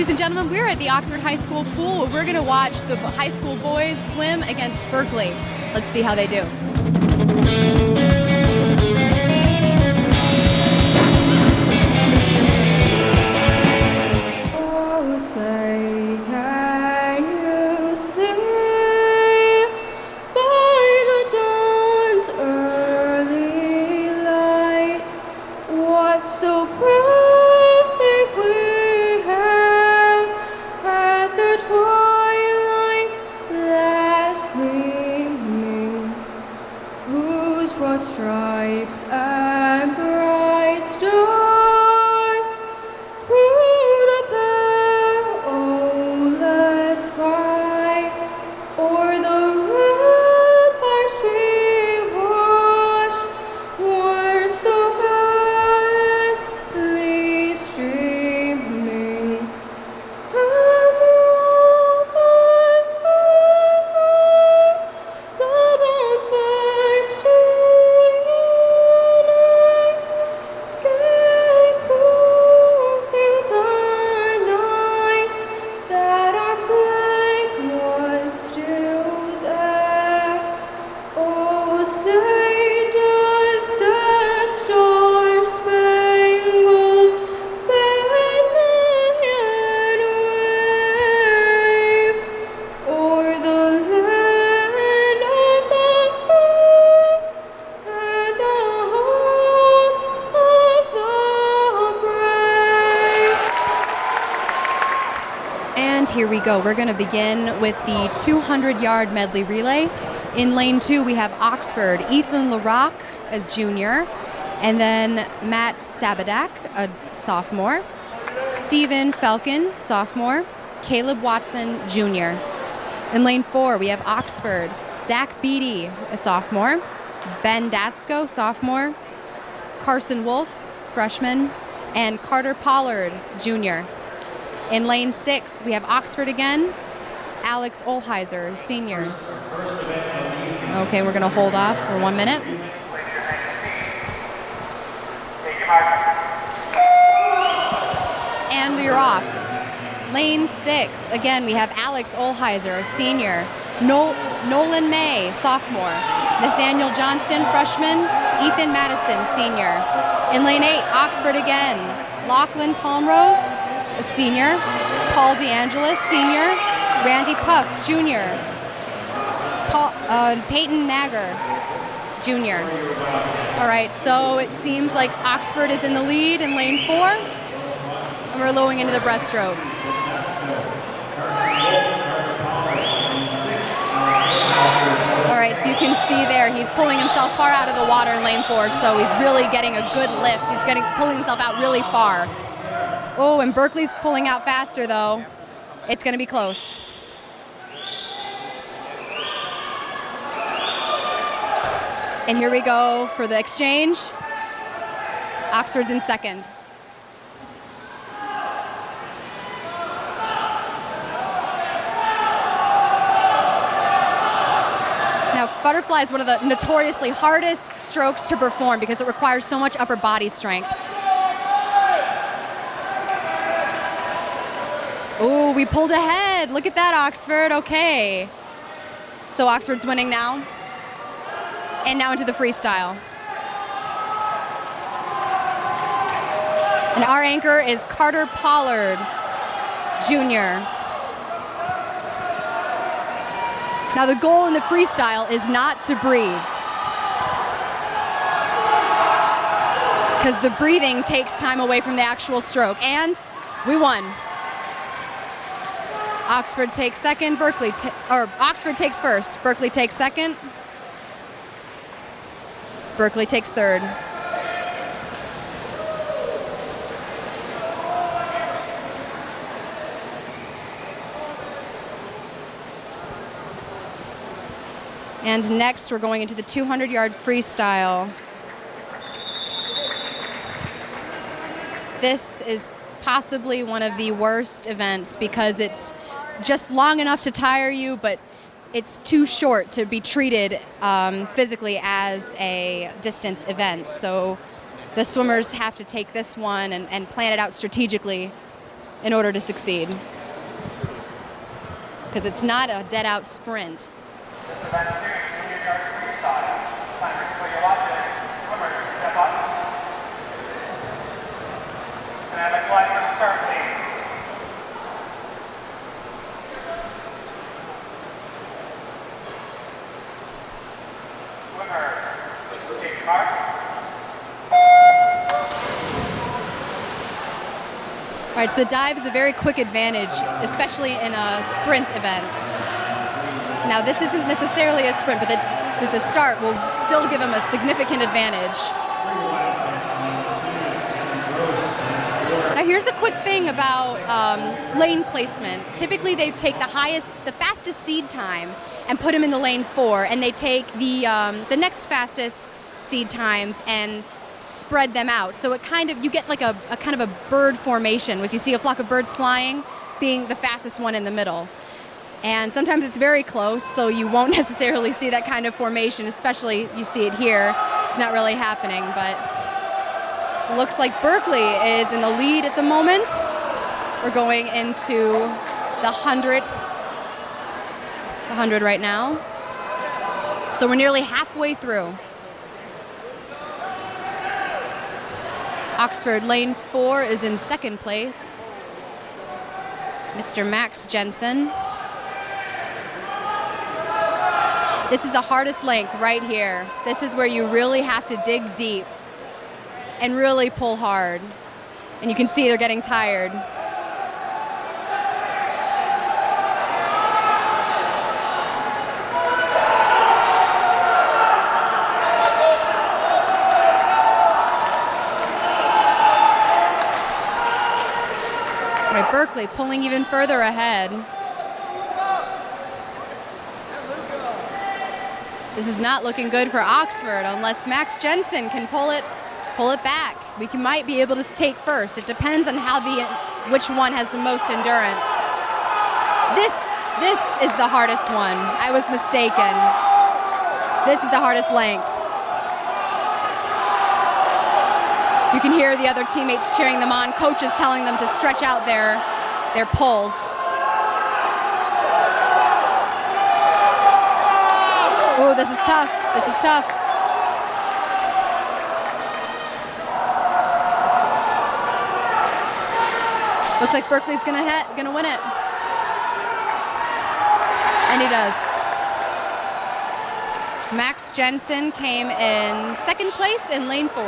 Ladies and gentlemen, we're at the Oxford High School pool. We're going to watch the high school boys swim against Berkley. Let's see how they do. Oh, say, can you see by the dawn's early light what so perfect we have at the twilight's last gleaming, whose broad stripes and bright stars through the perilous fight o'er the ramparts we watched were so gallantly streaming, and the rocket together, the boats bursting in air, gave proof through the night that our flag was still there. Oh, say does that star-spangled banner yet wave o'er the land of the free and the home of the brave? And here we go. We're going to begin with the 200-yard medley relay. In lane 2, we have Oxford, Ethan LaRock as junior, and then Matt Sabadak, a sophomore, Stephen Falcon, sophomore, Caleb Watson, junior. In lane 4, we have Oxford, Zach Beatty, a sophomore, Ben Datsko, sophomore, Carson Wolf, freshman, and Carter Pollard, junior. In lane 6, we have Oxford again, Alex Olheiser, senior. Okay, we're going to hold off for 1 minute. And you're off. Lane 6, again, we have Alex Olheiser, senior, Nolan May, sophomore, Nathaniel Johnston, freshman, Ethan Madison, senior. In lane 8, Oxford again, Lachlan Palmrose, a senior, Paul DeAngelis, senior, Randy Puff, junior, Peyton Nagger, junior. All right, so it seems like Oxford is in the lead in lane 4, and we're lowering into the breaststroke. All right, so you can see there, he's pulling himself far out of the water in lane 4, so he's really getting a good lift. He's pulling himself out really far. Oh, and Berkley's pulling out faster, though. It's going to be close. And here we go for the exchange. Oxford's in second. Now, butterfly is one of the notoriously hardest strokes to perform because it requires so much upper body strength. Oh, we pulled ahead. Look at that, Oxford. Okay. So Oxford's winning now. And now into the freestyle. And our anchor is Carter Pollard, junior. Now the goal in the freestyle is not to breathe, because the breathing takes time away from the actual stroke. And we won. Oxford takes second, Oxford takes first, Berkley takes second, Berkley takes third. And next we're going into the 200-yard freestyle. This is possibly one of the worst events because it's just long enough to tire you, but it's too short to be treated physically as a distance event. So the swimmers have to take this one and plan it out strategically in order to succeed. Because it's not a dead-out sprint. This event 2, junior yard freestyle. Timers, before you watch it, swimmers, step up. And have a flag for the start, please. Swimmer, take your mark. All right, so the dive is a very quick advantage, especially in a sprint event. Now, this isn't necessarily a sprint, but the start will still give them a significant advantage. Now, here's a quick thing about lane placement. Typically, they take the fastest seed time and put them in the lane 4, and they take the next fastest seed times and spread them out. So you get like a kind of a bird formation. If you see a flock of birds flying, being the fastest one in the middle. And sometimes it's very close, so you won't necessarily see that kind of formation, especially you see it here. It's not really happening, but it looks like Berkley is in the lead at the moment. We're going into the 100th, the 100 right now. So we're nearly halfway through. Oxford lane 4 is in second place. Mr. Max Jensen. This is the hardest length right here. This is where you really have to dig deep and really pull hard. And you can see they're getting tired. Right, Berkley pulling even further ahead. This is not looking good for Oxford unless Max Jensen can pull it back. We might be able to take first. It depends on which one has the most endurance. This is the hardest one. I was mistaken. This is the hardest length. You can hear the other teammates cheering them on, coaches telling them to stretch out their pulls. Oh, this is tough. This is tough. Looks like Berkley's gonna win it. And he does. Max Jensen came in second place in lane 4.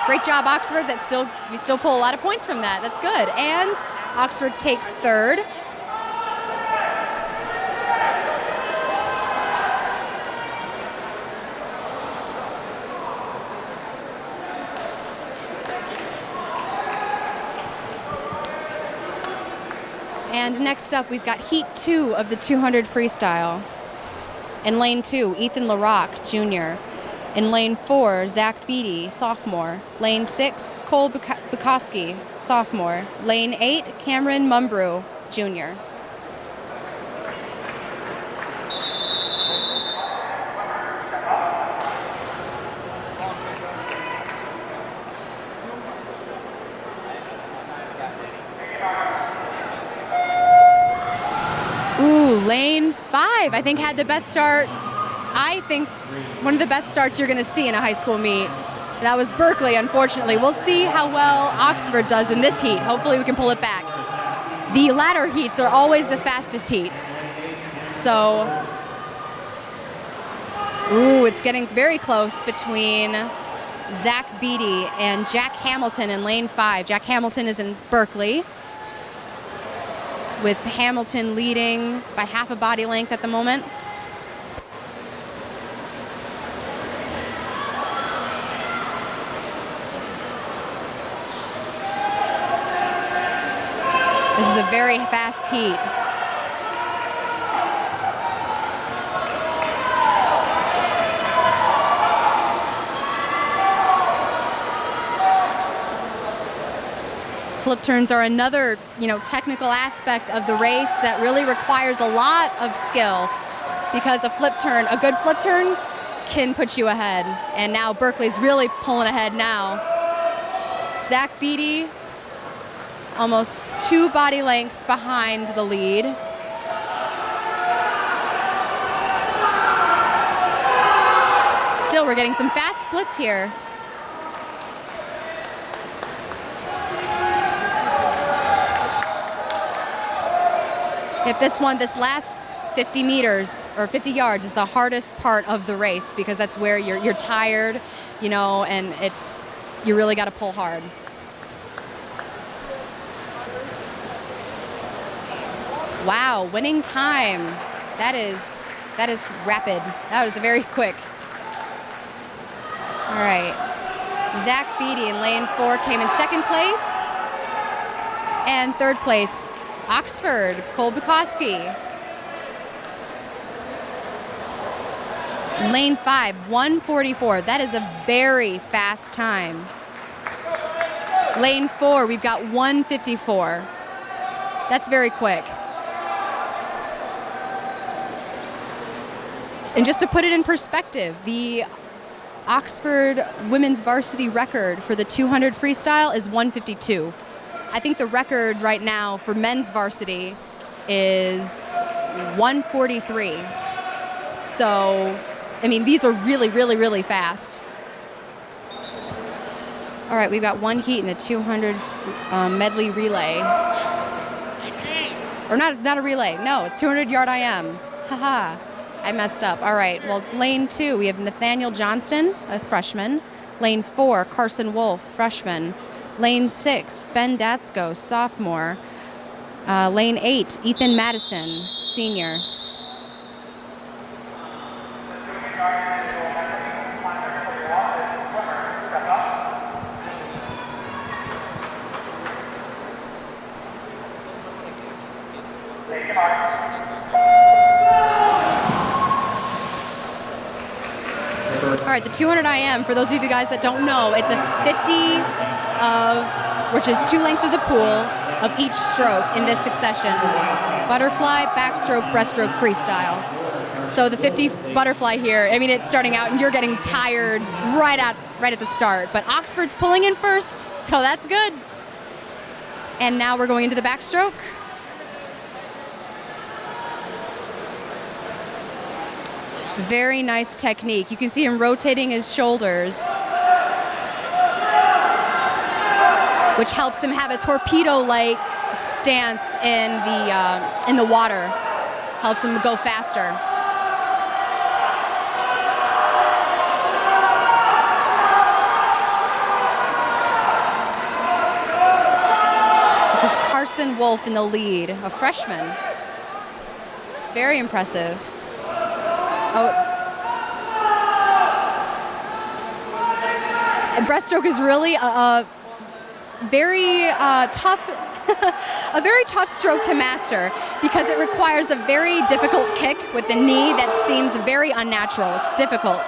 Great job, Oxford. We still pull a lot of points from that. That's good. And Oxford takes third. And next up, we've got Heat 2 of the 200 freestyle. In lane 2, Ethan LaRock, junior. In lane 4, Zach Beatty, sophomore. Lane 6, Cole Bukowski, sophomore. Lane 8, Cameron Mumbrew, junior. Lane 5, I think, had the best start. I think one of the best starts you're going to see in a high school meet. That was Berkley, unfortunately. We'll see how well Oxford does in this heat. Hopefully we can pull it back. The latter heats are always the fastest heats. So, it's getting very close between Zach Beatty and Jack Hamilton in lane 5. Jack Hamilton is in Berkley, with Hamilton leading by half a body length at the moment. This is a very fast heat. Flip turns are another, technical aspect of the race that really requires a lot of skill, because a good flip turn can put you ahead. And now Berkley's really pulling ahead now. Zach Beatty almost 2 body lengths behind the lead. Still, we're getting some fast splits here. If this last 50 meters or 50 yards is the hardest part of the race because that's where you're tired, you know, and you really got to pull hard. Wow, winning time. That is rapid. That was very quick. All right. Zach Beatty in lane 4 came in 2nd place. And 3rd place, Oxford, Cole Bukowski. Lane 5, 1:44. That is a very fast time. Lane 4, we've got 1:54. That's very quick. And just to put it in perspective, the Oxford women's varsity record for the 200 freestyle is 1:52. I think the record right now for men's varsity is 1:43. So, I mean, these are really, really, really fast. All right, we've got one heat in the 200 medley relay. Or not, it's not a relay. No, it's 200-yard IM. Haha. I messed up. All right. Well, lane 2, we have Nathaniel Johnston, a freshman. Lane 4, Carson Wolf, freshman. Lane 6, Ben Datsko, sophomore. Lane 8, Ethan Madison, senior. All right, the 200 IM, for those of you guys that don't know, it's a 50 which is 2 lengths of the pool of each stroke in this succession. Butterfly, backstroke, breaststroke, freestyle. So the 50 butterfly here, I mean, it's starting out and you're getting tired right at the start. But Oxford's pulling in first, so that's good. And now we're going into the backstroke. Very nice technique. You can see him rotating his shoulders, which helps him have a torpedo-like stance in the water. Helps him go faster. This is Carson Wolf in the lead, a freshman. It's very impressive. And breaststroke is really a very tough, a very tough stroke to master because it requires a very difficult kick with the knee that seems very unnatural. It's difficult,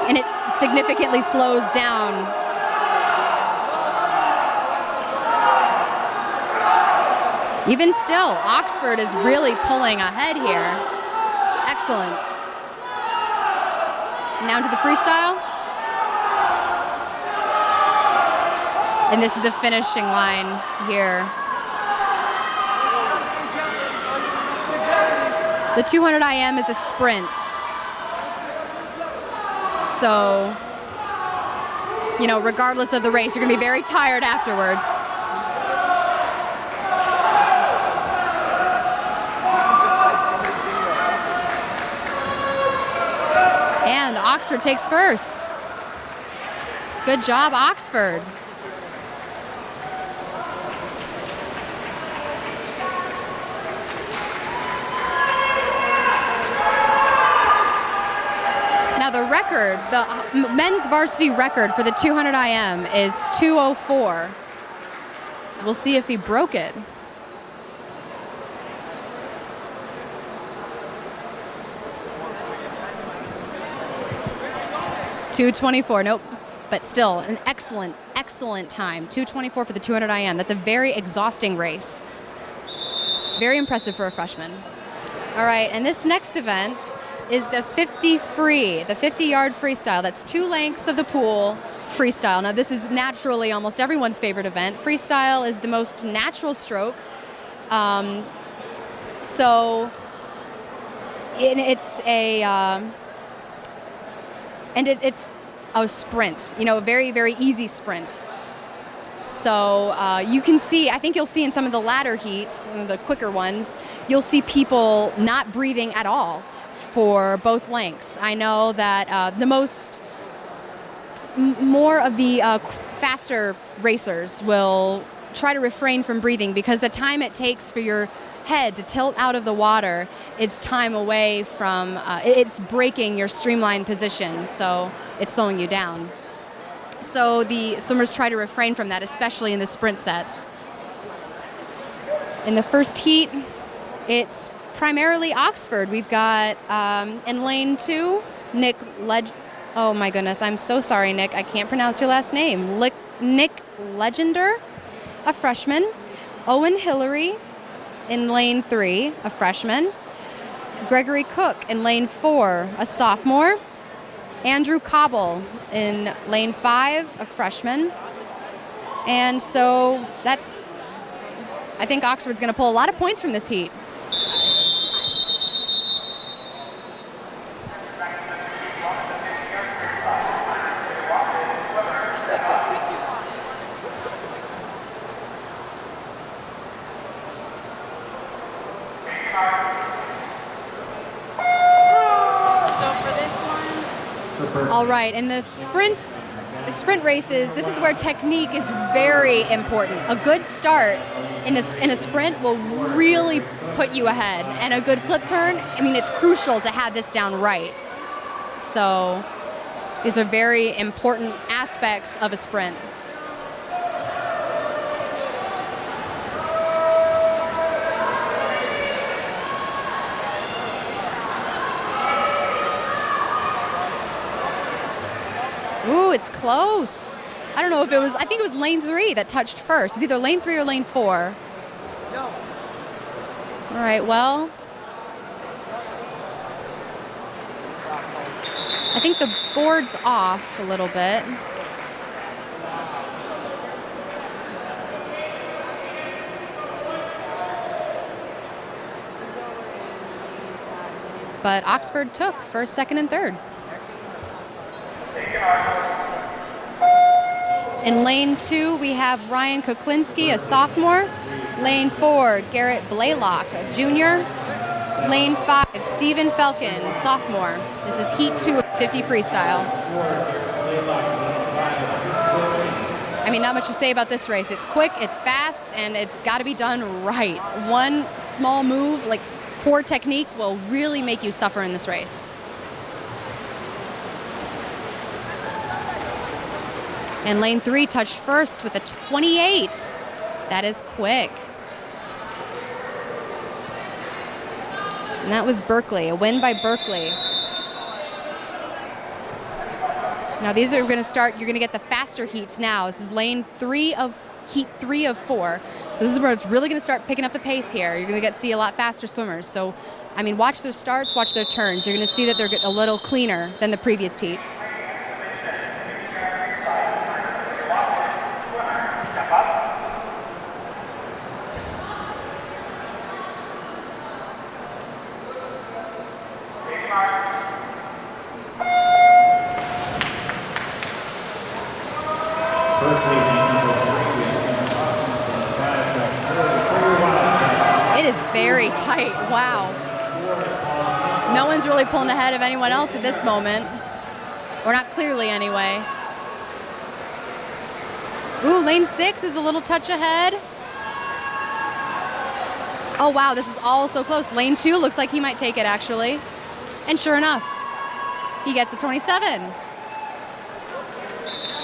and it significantly slows down. Even still, Oxford is really pulling ahead here. Excellent. Now to the freestyle. And this is the finishing line here. The 200 IM is a sprint. So, you know, regardless of the race, you're going to be very tired afterwards. And Oxford takes first. Good job, Oxford. Now the record, the men's varsity record for the 200 IM is 2:04. So we'll see if he broke it. .224, nope. But still, an excellent, excellent time. 2:24 for the 200 IM. That's a very exhausting race. Very impressive for a freshman. All right, and this next event is the 50 free, the 50-yard freestyle. That's 2 lengths of the pool freestyle. Now, this is naturally almost everyone's favorite event. Freestyle is the most natural stroke. So it's it's a sprint, a very, very easy sprint. So you can see, I think you'll see in some of the latter heats, the quicker ones, you'll see people not breathing at all for both lengths. I know that more of the faster racers will try to refrain from breathing because the time it takes for your head to tilt out of the water is time away from, it's breaking your streamlined position, so it's slowing you down. So the swimmers try to refrain from that, especially in the sprint sets. In the first heat, it's primarily Oxford. We've got in lane 2, oh my goodness, I'm so sorry, Nick. I can't pronounce your last name. Nick Legender, a freshman. Owen Hillary in lane 3, a freshman. Gregory Cook in lane 4, a sophomore. Andrew Cobble in lane 5, a freshman. And so I think Oxford's going to pull a lot of points from this heat. All right, and the sprint races, this is where technique is very important. A good start in a sprint will really put you ahead, and a good flip turn, I mean, it's crucial to have this down right. So these are very important aspects of a sprint. Ooh, it's close. I don't know if I think it was lane 3 that touched first. It's either lane 3 or lane 4. No. All right, well, I think the board's off a little bit. But Oxford took first, second, and third. In lane 2, we have Ryan Kuklinski, a sophomore. Lane 4, Garrett Blaylock, a junior. Lane 5, Stephen Felkin, sophomore. This is heat 2 of 50 freestyle. I mean, not much to say about this race. It's quick, it's fast, and it's got to be done right. One small move, like poor technique, will really make you suffer in this race. And lane 3 touched first with a 28. That is quick. And that was Berkley, a win by Berkley. Now these are going to start, you're going to get the faster heats now. This is lane 3 of heat 3 of 4. So this is where it's really going to start picking up the pace here. You're going to see a lot faster swimmers. So, I mean, watch their starts, watch their turns. You're going to see that they're a little cleaner than the previous heats. It is very tight. Wow. No one's really pulling ahead of anyone else at this moment. Or not clearly anyway. Ooh, lane 6 is a little touch ahead. Oh wow, this is all so close. Lane 2 looks like he might take it actually. And sure enough, he gets a 27.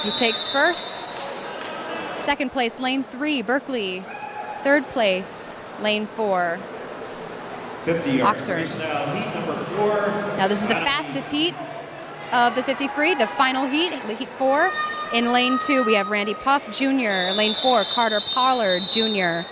He takes first. Second place, lane 3, Berkley. Third place, lane 4, Oxford. Now this is the fastest heat of the 50 free, the final heat, heat 4. In lane 2, we have Randy Puff Jr. Lane 4, Carter Pollard Jr.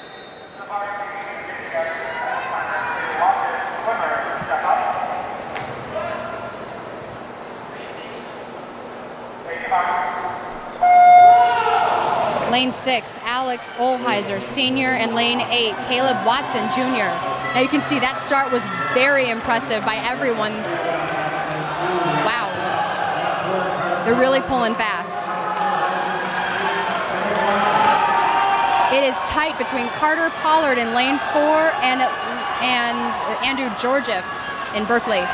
Lane 6, Alex Olheiser, senior, and lane 8, Caleb Watson, junior. Now you can see that start was very impressive by everyone. Wow. They're really pulling fast. It is tight between Carter Pollard in lane 4 and Andrew Georgieff in Berkley.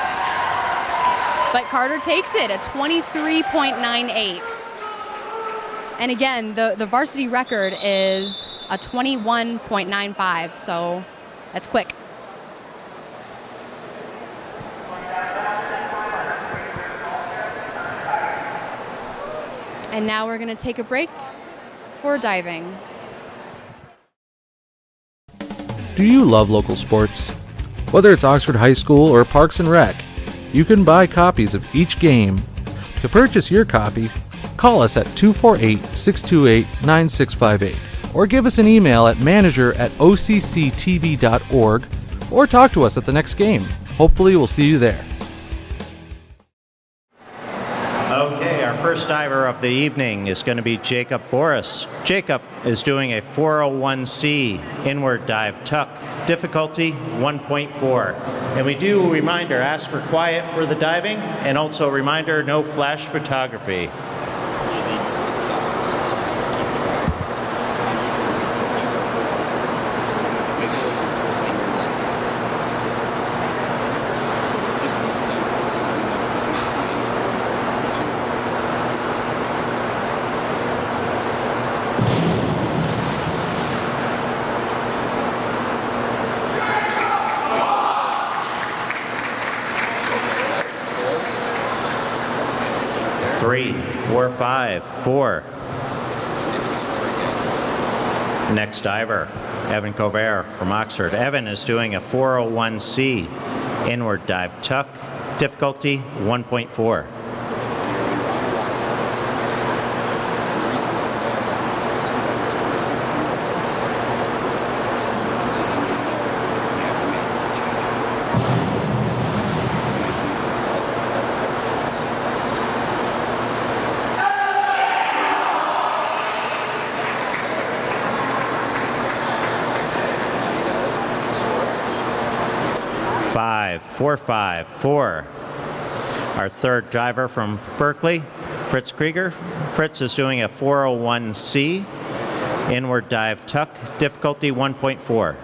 But Carter takes it at 23.98. And again, the varsity record is a 21.95, so that's quick. And now we're going to take a break for diving. Do you love local sports? Whether it's Oxford High School or Parks and Rec, you can buy copies of each game. To purchase your copy, call us at 248-628-9658 or give us an email at manager@occtv.org or talk to us at the next game. Hopefully we'll see you there. Okay, our first diver of the evening is going to be Jacob Boris. Jacob is doing a 401C inward dive tuck, difficulty 1.4. And we do a reminder, ask for quiet for the diving, and also a reminder, no flash photography. Three, 4, 5, 4. Next diver, Evan Covert from Oxford. Evan is doing a 401C inward dive tuck, difficulty 1.4. Five, 4, 5, 4. Our third diver from Berkley, Fritz Krieger. Fritz is doing a 401C inward dive tuck, difficulty 1.4.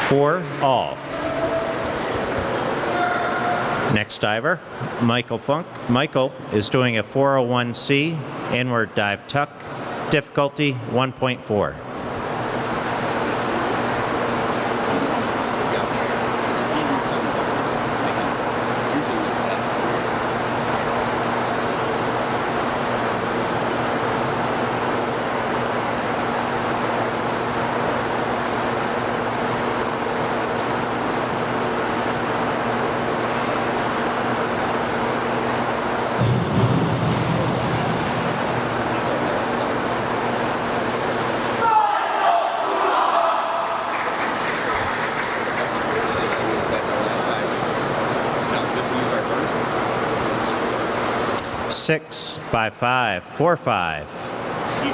Four all. Next diver, Michael Funk. Michael is doing a 401C inward dive tuck, difficulty 1.4. Six, 5, 5, 4, 5.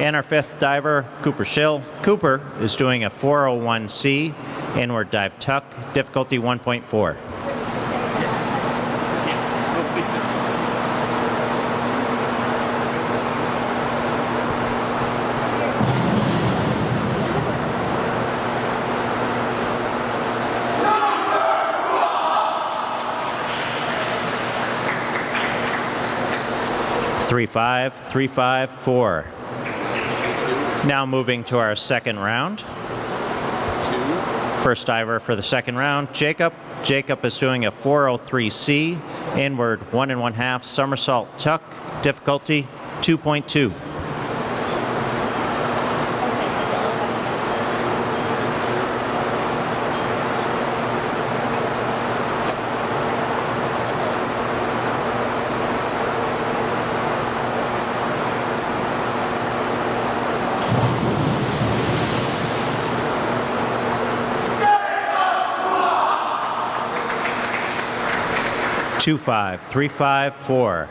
And our fifth diver, Cooper Schill. Cooper is doing a 401C inward dive tuck, difficulty 1.4. Three, 5, 3, 5, 4. Now moving to our second round. First diver for the second round, Jacob. Jacob is doing a 403C inward 1 1/2 somersault tuck, difficulty 2.2. 25354.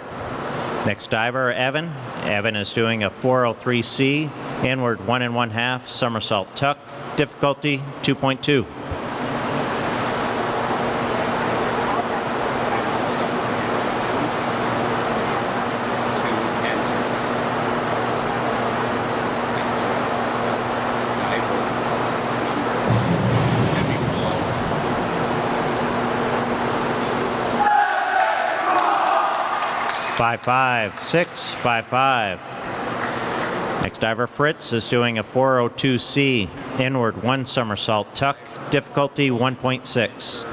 Next diver, Evan. Evan is doing a 403C, inward 1 1/2 somersault tuck, difficulty 2.2. Five, 655. Next diver, Fritz, is doing a 402C, inward 1 somersault tuck, difficulty 1.6.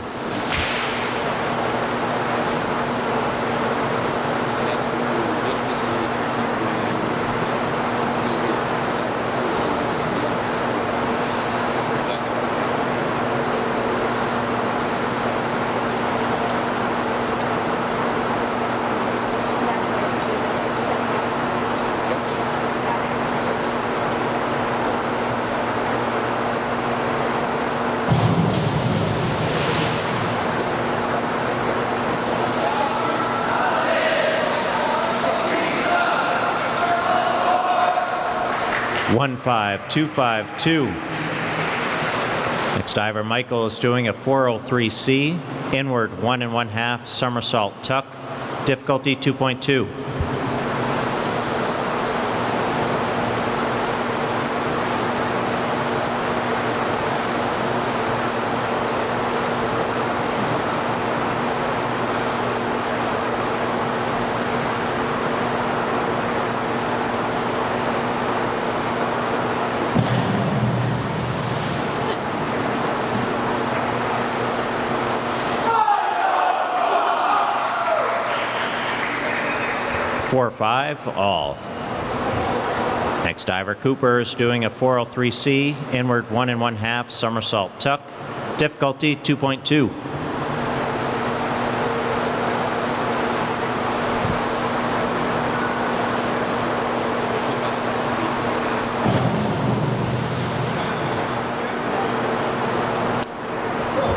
One, 252. Next diver, Michael, is doing a 403C, inward 1 1/2 somersault tuck, difficulty 2.2. Four, 5 all. Next diver, Cooper, is doing a 403C, inward 1 1/2 somersault tuck, difficulty 2.2.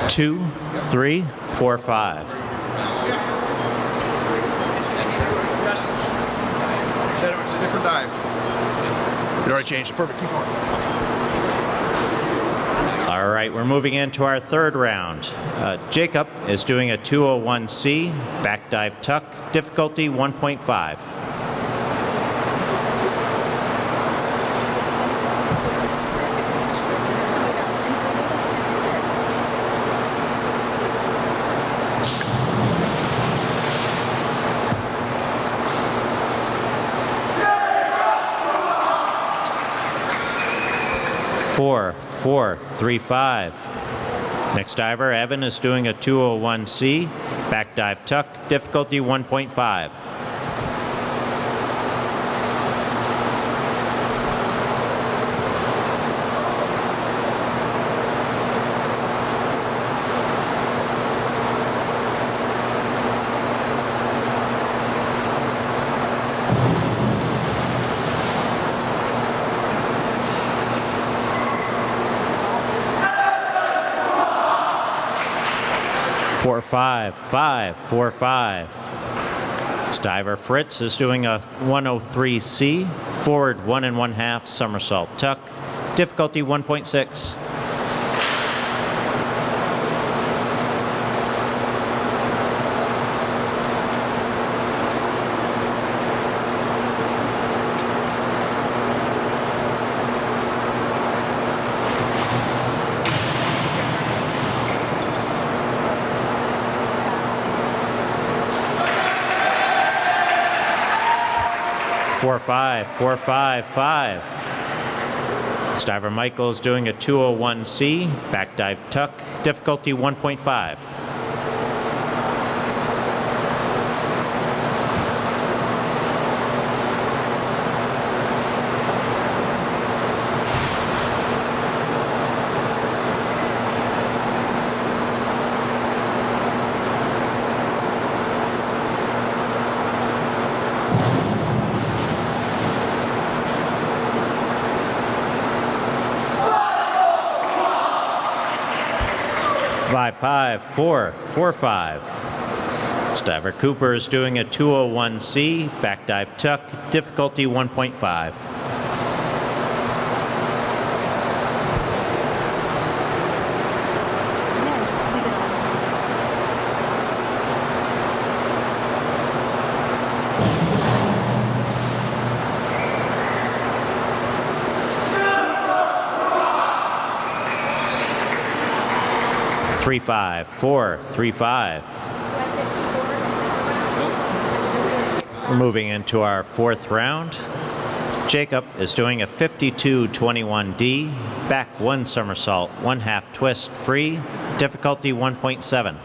Two, 3, 4, 5. It's a different dive. You already changed it. Perfect. Keep going. All right, we're moving into our third round. Jacob is doing a 201C, back dive tuck, difficulty 1.5. Four, 4, 3, 5. Next diver, Evan, is doing a 201C, back dive tuck, difficulty 1.5. Four, 5, 5, 4, 5. Next diver, Fritz, is doing a 103C, forward 1 1/2 somersault tuck, difficulty 1.6. Four, 5, 4, 5, 5. Next diver, Michael, is doing a 201C, back dive tuck, difficulty 1.5. Five, 4, 4, 5. Diver Cooper is doing a 201C, back dive tuck, difficulty 1.5. Yeah, just leave it on. 3-5, 4, 3-5. We're moving into our fourth round. Jacob is doing a 52-21D, back 1 somersault, 1/2 twist free, difficulty 1.7.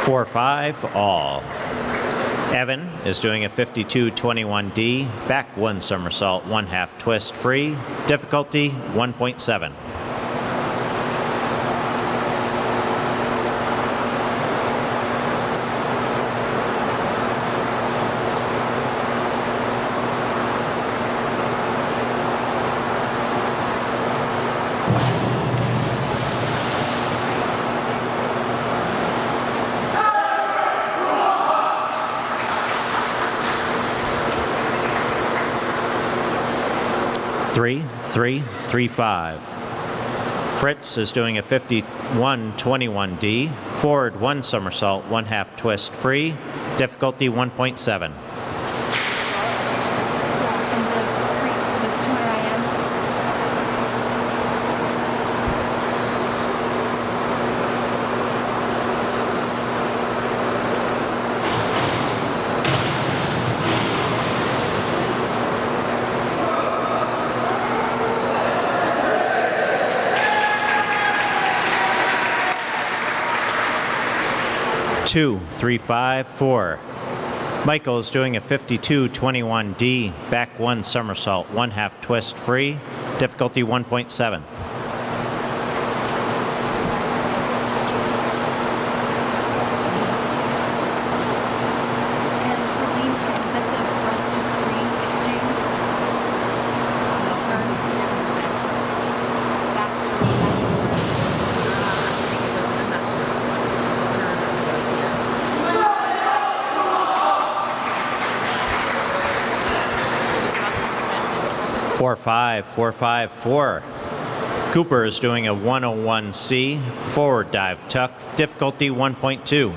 Four, 5, all. Evan is doing a 52-21D, back 1 somersault, 1/2 twist free, difficulty 1.7. Three, 3, 3-5. Fritz is doing a 51-21D, forward 1 somersault, 1/2 twist free, difficulty 1.7. From the 200 IM. 2, 3-5, 4. Michael is doing a 52-21D, back 1 somersault, 1/2 twist free, difficulty 1.7. And for lean two, is that the thrust to free exchange? The turn? Four, 5, 4, 5, 4. Cooper is doing a 101C, forward dive tuck, difficulty 1.2.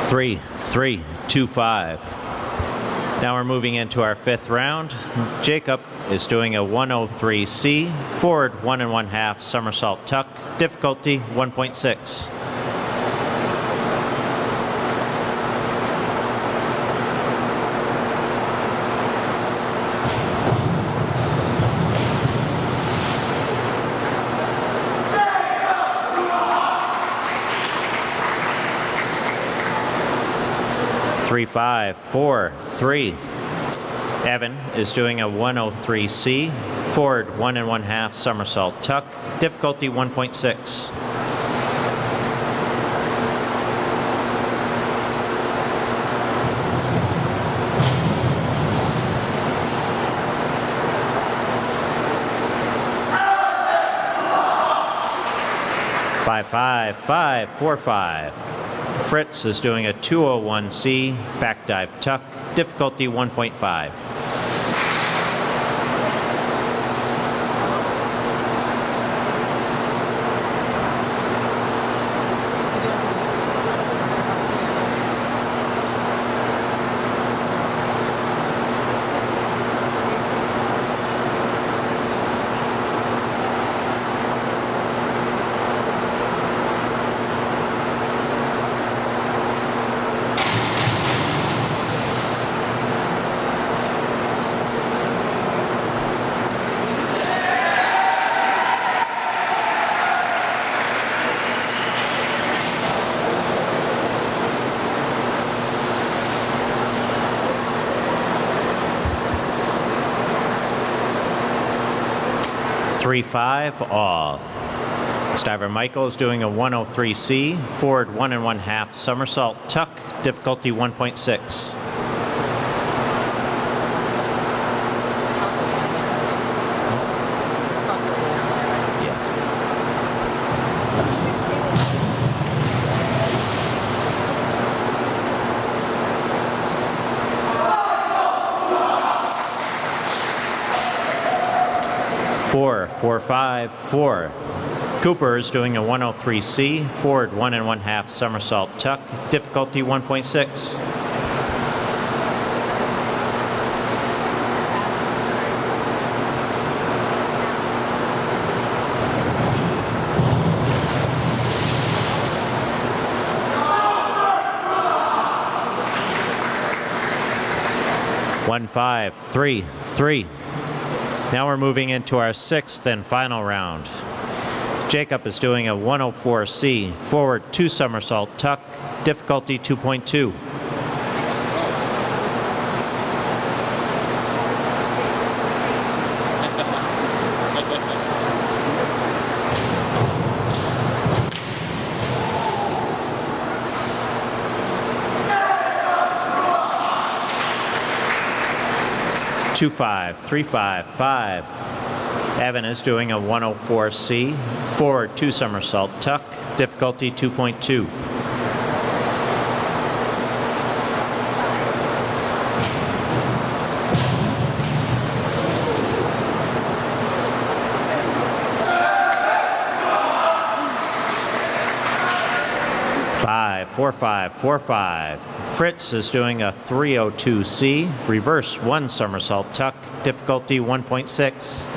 Three, 3, 2, 5. Now we're moving into our fifth round. Jacob is doing a 103C, forward 1 1/2 somersault tuck, difficulty 1.6. Three, 5, 4, 3. Evan is doing a 103C, forward 1 1/2 somersault tuck, difficulty 1.6. Five, 5, 5, 4, 5. Fritz is doing a 201C, back dive tuck, difficulty 1.5. 3-5 all. Next diver Michael is doing a 103C, forward 1 1/2 somersault tuck, difficulty 1.6. Four, 4-5, 4. Cooper is doing a 103C, forward 1 1/2 somersault tuck, difficulty 1.6. One, 5, 3, 3. Now we're moving into our 6th and final round. Jacob is doing a 104C, forward 2 somersault tuck, difficulty 2.2. Two, 5, 3, 5, 5. Evan is doing a 104C, forward 2 somersault tuck, difficulty 2.2. Five, 4-5, 4-5. Fritz is doing a 302C, reverse 1 somersault tuck, difficulty 1.6.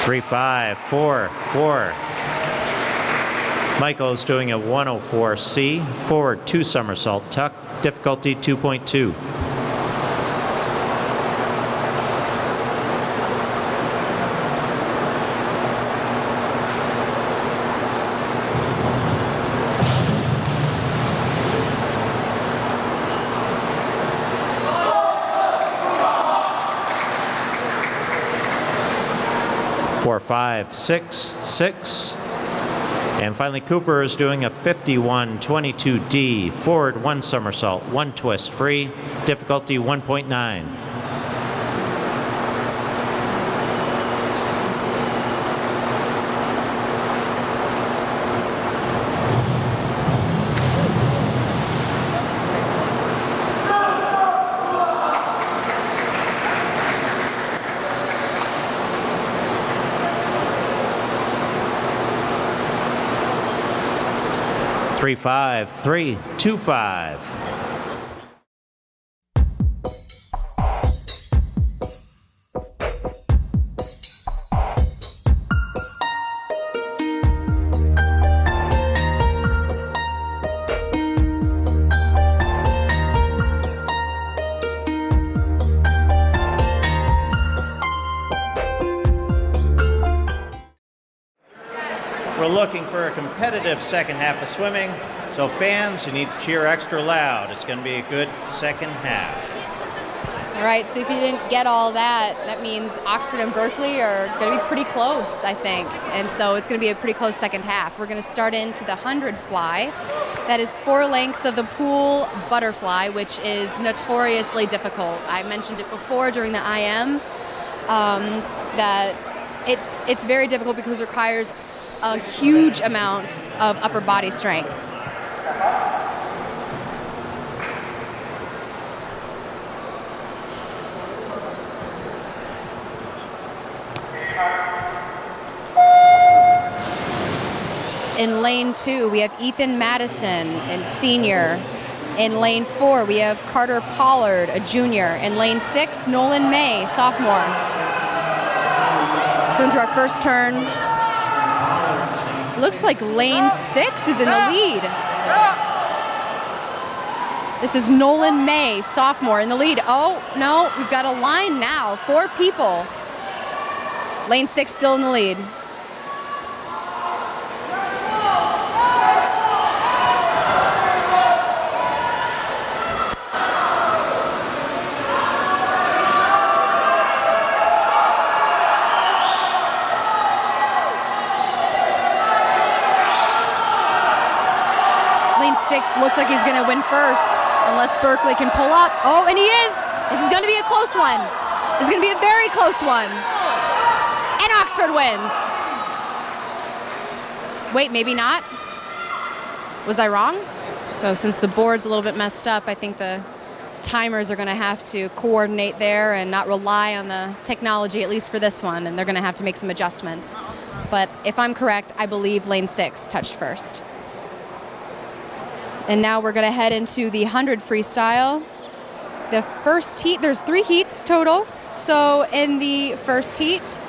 Three, 5, 4, 4. Michael is doing a 104C, forward 2 somersault tuck, difficulty 2.2. Four, 5, 6, 6. And finally, Cooper is doing a 51-22D, forward 1 somersault, 1 twist free, difficulty 1.9. Three, 5, 3, 2, 5. We're looking for a competitive second half of swimming, so fans, you need to cheer extra loud. It's going to be a good second half. All right, so if you didn't get all that, that means Oxford and Berkley are going to be pretty close, I think. And so it's going to be a pretty close second half. We're going to start into the 100 fly. That is 4 lengths of the pool butterfly, which is notoriously difficult. I mentioned it before during the IM, that it's very difficult because it requires a huge amount of upper body strength. In lane 2, we have Ethan Madison, a senior. In lane 4, we have Carter Pollard, a junior. In lane 6, Nolan May, sophomore. So into our first turn. Looks like lane 6 is in the lead. This is Nolan May, sophomore, in the lead. Oh, no, we've got a line now. 4 people. Lane 6 still in the lead. Lane 6 looks like he's going to win first, unless Berkley can pull up. Oh, and he is. This is going to be a close one. This is going to be a very close one. And Oxford wins. Wait, maybe not? Was I wrong? So since the board's a little bit messed up, I think the timers are going to have to coordinate there and not rely on the technology, at least for this one, and they're going to have to make some adjustments. But if I'm correct, I believe lane 6 touched first. And now we're going to head into the 100 freestyle. The first heat, there's 3 heats total. So in the first heat,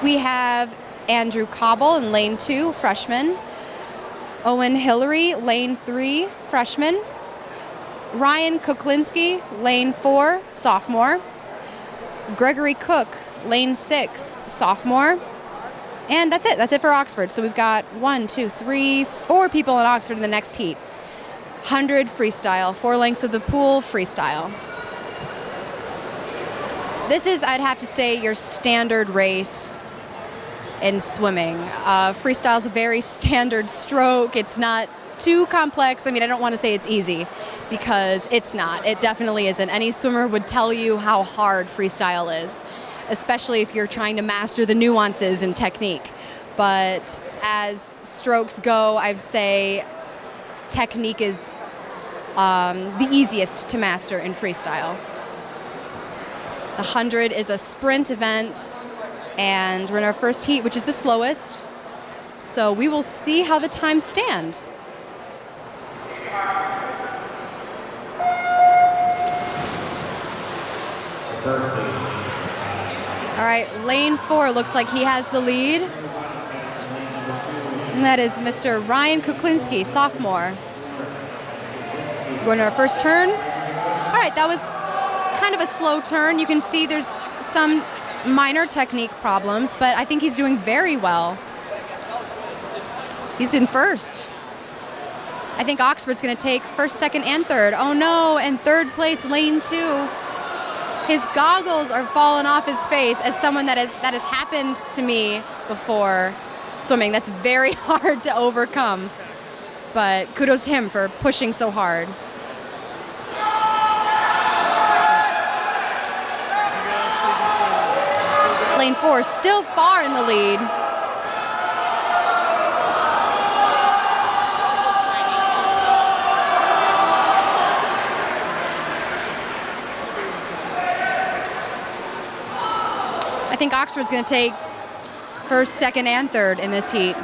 we have Andrew Cobble in lane 2, freshman. Owen Hillary, lane 3, freshman. Ryan Kuklinski, lane 4, sophomore. Gregory Cook, lane 6, sophomore. And that's it. That's it for Oxford. So we've got 1, 2, 3, 4 people in Oxford in the next heat. 100 freestyle, 4 lengths of the pool freestyle. This is, I'd have to say, your standard race in swimming. Freestyle is a very standard stroke. It's not too complex. I mean, I don't want to say it's easy because it's not. It definitely isn't. Any swimmer would tell you how hard freestyle is, especially if you're trying to master the nuances and technique. But as strokes go, I'd say technique is the easiest to master in freestyle. The 100 is a sprint event, and we're in our first heat, which is the slowest. So we will see how the times stand. All right, lane 4 looks like he has the lead. And that is Mr. Ryan Kuklinski, sophomore. Going to our first turn. All right, that was kind of a slow turn. You can see there's some minor technique problems, but I think he's doing very well. He's in first. I think Oxford's going to take first, second, and third. Oh no, and third place, lane 2. His goggles are falling off his face. As someone that has happened to me before swimming, that's very hard to overcome. But kudos to him for pushing so hard. Lane 4 still far in the lead. I think Oxford's going to take first, second, and third in this heat.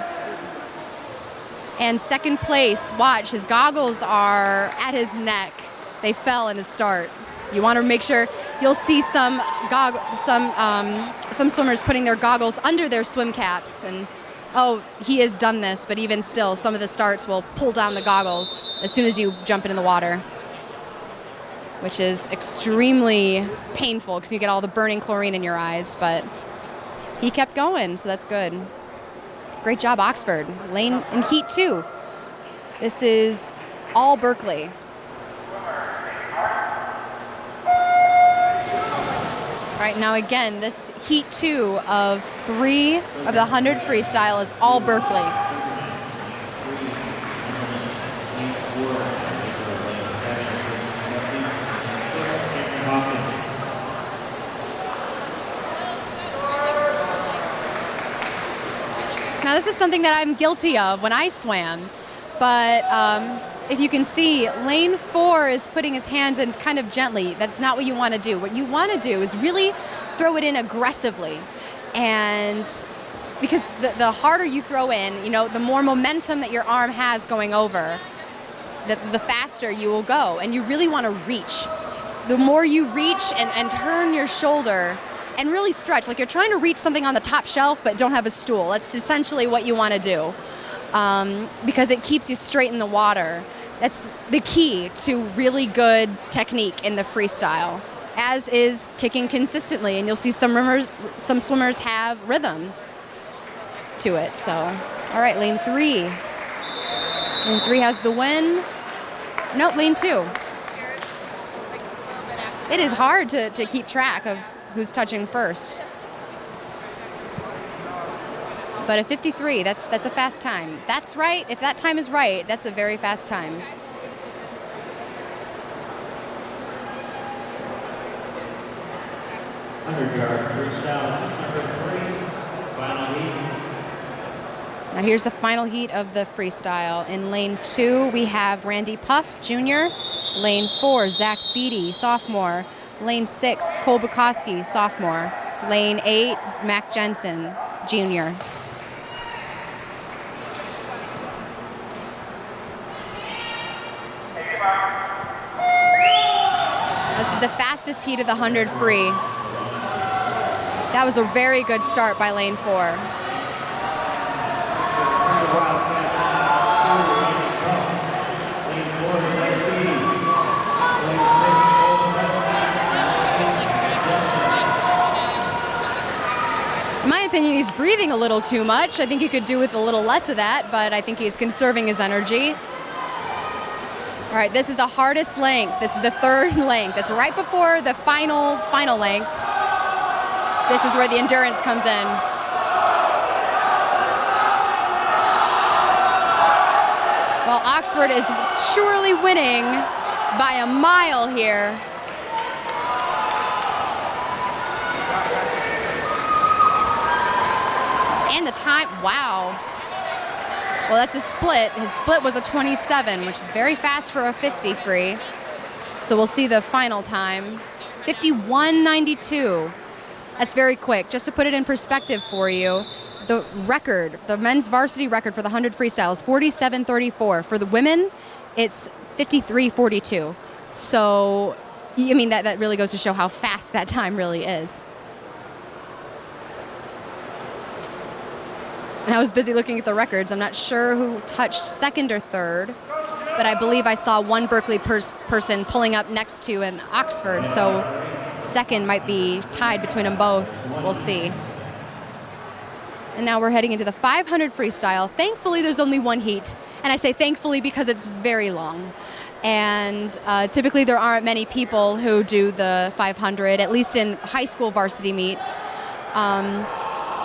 And second place, watch, his goggles are at his neck. They fell in his start. You want to make sure you'll see some swimmers putting their goggles under their swim caps. And oh, he has done this, but even still, some of the starts will pull down the goggles as soon as you jump into the water, which is extremely painful because you get all the burning chlorine in your eyes. But he kept going, so that's good. Great job, Oxford. Lane in heat 2. This is all Berkley. All right, now again, this heat 2 of 3 of the 100 freestyle is all Berkley. Now this is something that I'm guilty of when I swam, but if you can see, lane 4 is putting his hands in kind of gently. That's not what you want to do. What you want to do is really throw it in aggressively. And because the harder you throw in, you know, the more momentum that your arm has going over, the faster you will go. And you really want to reach. The more you reach and turn your shoulder and really stretch, like you're trying to reach something on the top shelf but don't have a stool. That's essentially what you want to do. because it keeps you straight in the water. That's the key to really good technique in the freestyle, as is kicking consistently. And you'll see some swimmers have rhythm to it. So, all right, lane 3. Lane 3 has the win. Nope, lane 2. It is hard to keep track of who's touching first. But a 53, that's a fast time. That's right. If that time is right, that's a very fast time. Now here's the final heat of the freestyle. In lane 2, we have Randy Puff, Jr. Lane 4, Zach Beatty, sophomore. Lane 6, Cole Bukowski, sophomore. Lane 8, Mac Jensen, junior. This is the fastest heat of the 100 free. That was a very good start by lane 4. In my opinion, he's breathing a little too much. I think he could do with a little less of that, but I think he's conserving his energy. All right, this is the hardest length. This is the third length. It's right before the final length. This is where the endurance comes in. Well, Oxford is surely winning by a mile here. And the time, wow. Well, that's a split. His split was a 27, which is very fast for a 50 free. So we'll see the final time. 51.92. That's very quick. Just to put it in perspective for you, the record, the men's varsity record for the 100 freestyle is 47.34. For the women, it's 53.42. So, I mean, that really goes to show how fast that time really is. And I was busy looking at the records. I'm not sure who touched second or third, but I believe I saw one Berkley person pulling up next to an Oxford, so second might be tied between them both. We'll see. And now we're heading into the 500 freestyle. Thankfully, there's only one heat, and I say thankfully because it's very long. And typically there aren't many people who do the 500, at least in high school varsity meets.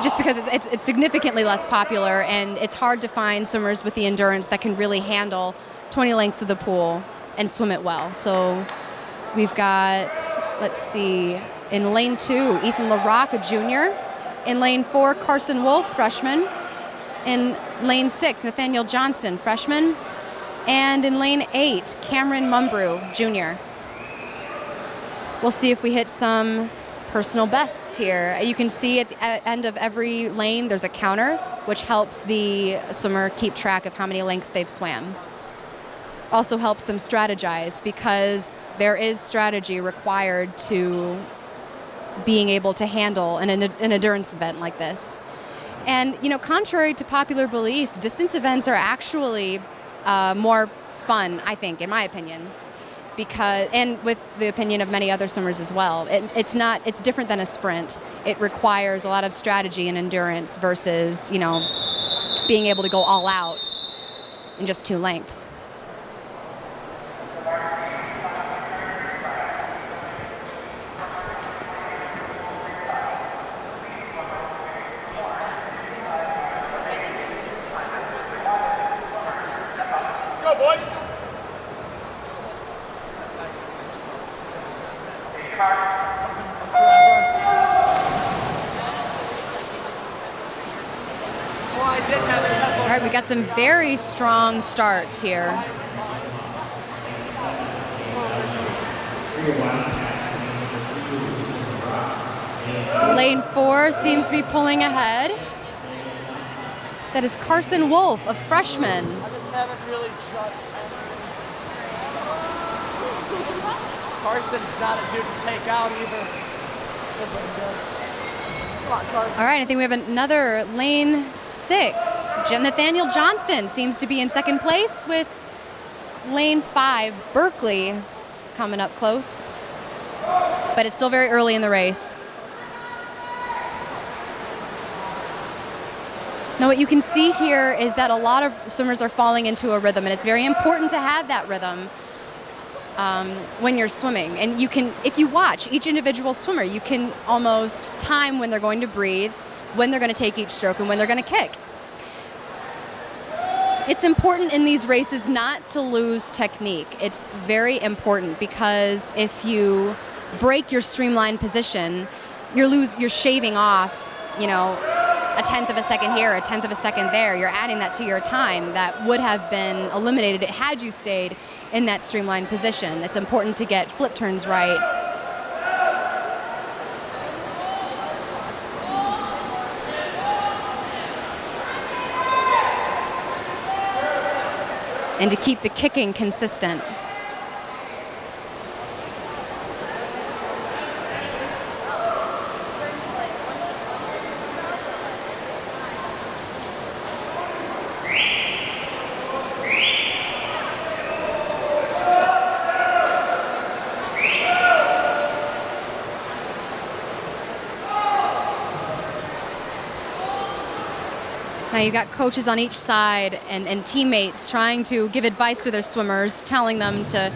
Just because it's significantly less popular, and it's hard to find swimmers with the endurance that can really handle 20 lengths of the pool and swim it well. So we've got, let's see, in lane 2, Ethan LaRock, a junior. In lane 4, Carson Wolf, freshman. In lane 6, Nathaniel Johnson, freshman. And in lane 8, Cameron Mumbrew, junior. We'll see if we hit some personal bests here. You can see at the end of every lane there's a counter, which helps the swimmer keep track of how many lengths they've swam. Also helps them strategize, because there is strategy required to being able to handle an endurance event like this. And, you know, contrary to popular belief, distance events are actually more fun, I think, in my opinion. Because, and with the opinion of many other swimmers as well, it's different than a sprint. It requires a lot of strategy and endurance versus, you know, being able to go all out in just 2 lengths. Let's go, boys. All right, we got some very strong starts here. Lane 4 seems to be pulling ahead. That is Carson Wolf, a freshman. I just haven't really shot. Carson's not a dude to take out either. Doesn't good. All right, I think we have another lane 6. Nathaniel Johnston seems to be in second place with lane 5, Berkley, coming up close. But it's still very early in the race. Now what you can see here is that a lot of swimmers are falling into a rhythm, and it's very important to have that rhythm when you're swimming. And you can, if you watch each individual swimmer, you can almost time when they're going to breathe, when they're going to take each stroke, and when they're going to kick. It's important in these races not to lose technique. It's very important because if you break your streamlined position, you're shaving off, you know, a tenth of a second here, a tenth of a second there. You're adding that to your time that would have been eliminated had you stayed in that streamlined position. It's important to get flip turns right. And to keep the kicking consistent. Now you've got coaches on each side and teammates trying to give advice to their swimmers, telling them to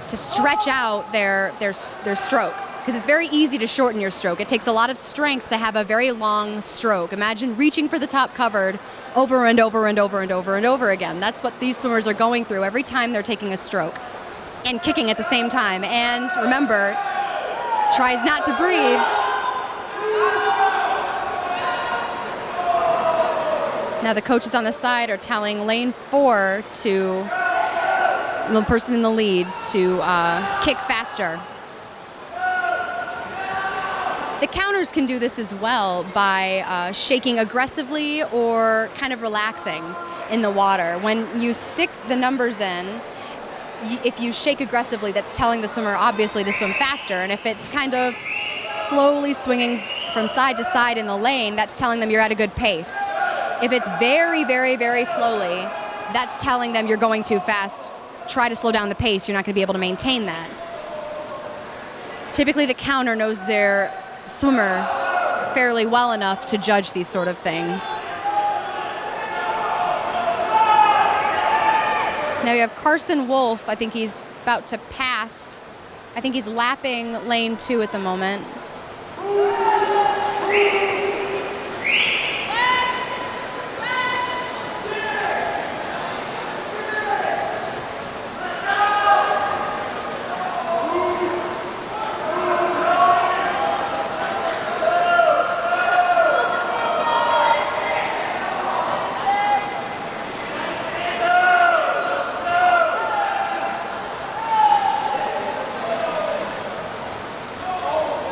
stretch out their stroke, because it's very easy to shorten your stroke. It takes a lot of strength to have a very long stroke. Imagine reaching for the top covered over and over and over and over and over again. That's what these swimmers are going through every time they're taking a stroke and kicking at the same time. And remember, try not to breathe. Now the coaches on the side are telling lane 4 to the person in the lead to kick faster. The counters can do this as well by shaking aggressively or kind of relaxing in the water. When you stick the numbers in, if you shake aggressively, that's telling the swimmer obviously to swim faster. And if it's kind of slowly swinging from side to side in the lane, that's telling them you're at a good pace. If it's very, very, very slowly, that's telling them you're going too fast. Try to slow down the pace. You're not going to be able to maintain that. Typically, the counter knows their swimmer fairly well enough to judge these sort of things. Now you have Carson Wolf. I think he's about to pass. I think he's lapping lane 2 at the moment.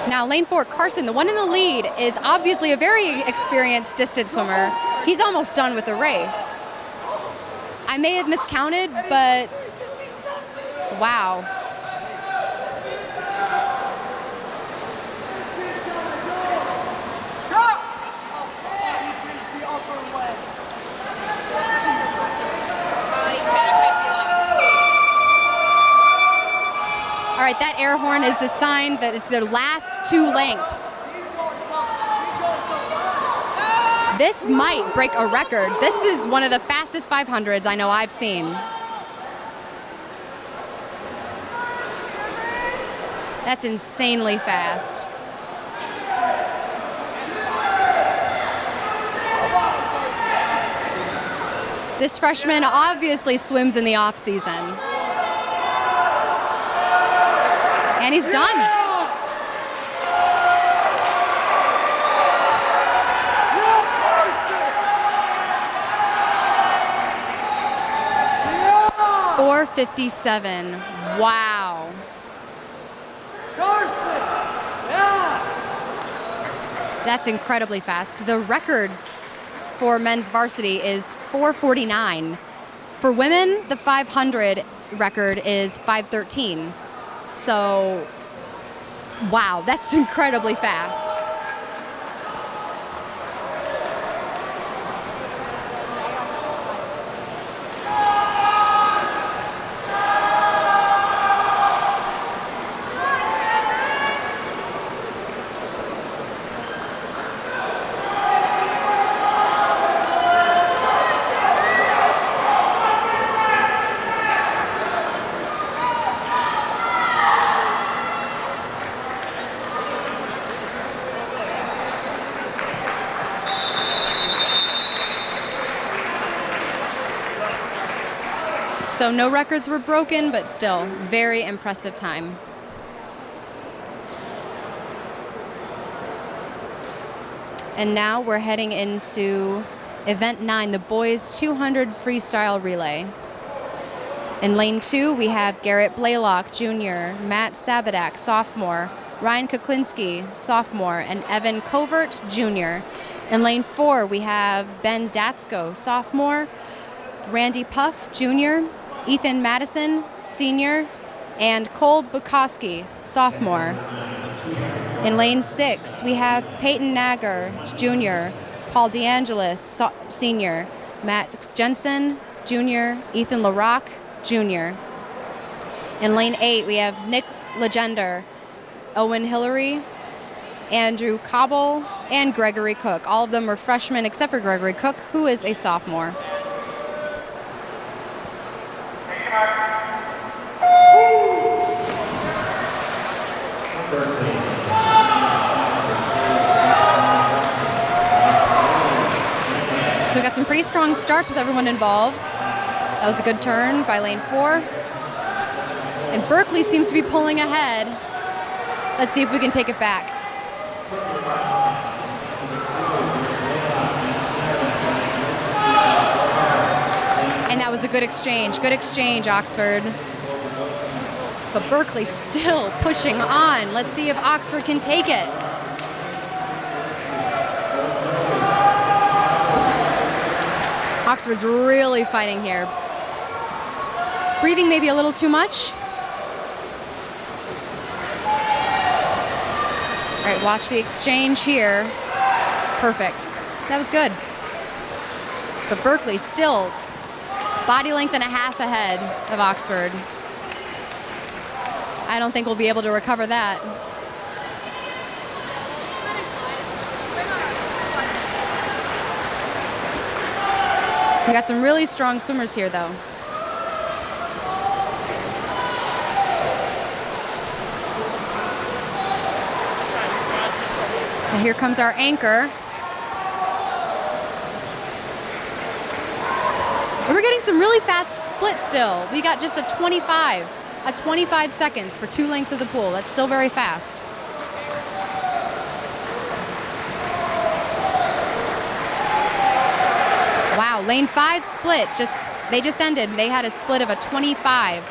Now, lane 4, Carson, the one in the lead, is obviously a very experienced distance swimmer. He's almost done with the race. I may have miscounted, but wow. All right, that air horn is the sign that it's their last 2 lengths. This might break a record. This is one of the fastest 500s I know I've seen. That's insanely fast. This freshman obviously swims in the off season. And he's done. .457. Wow. That's incredibly fast. The record for men's varsity is 4:49. For women, the 500 record is 5:13. So, wow, that's incredibly fast. So no records were broken, but still, very impressive time. And now we're heading into event 9, the boys 200 freestyle relay. In lane 2, we have Garrett Blaylock, Jr., Matt Sabadak, sophomore, Ryan Kuklinski, sophomore, and Evan Covert, Jr. In lane 4, we have Ben Datsko, sophomore, Randy Puff, Jr., Ethan Madison, senior, and Cole Bukowski, sophomore. In lane 6, we have Peyton Nagar, Jr., Paul DeAngelis, senior, Max Jensen, Jr., Ethan LaRock, Jr. In lane 8, we have Nick Legender, Owen Hillary, Andrew Cobble, and Gregory Cook. All of them were freshmen except for Gregory Cook, who is a sophomore. So we got some pretty strong starts with everyone involved. That was a good turn by lane 4. And Berkley seems to be pulling ahead. Let's see if we can take it back. And that was a good exchange. Good exchange, Oxford. But Berkley still pushing on. Let's see if Oxford can take it. Oxford's really fighting here. Breathing maybe a little too much. All right, watch the exchange here. Perfect. That was good. But Berkley still body length and a half ahead of Oxford. I don't think we'll be able to recover that. We got some really strong swimmers here, though. And here comes our anchor. And we're getting some really fast splits still. We got just a 25 seconds for 2 lengths of the pool. That's still very fast. Wow, lane 5 split. They just ended. They had a split of a 25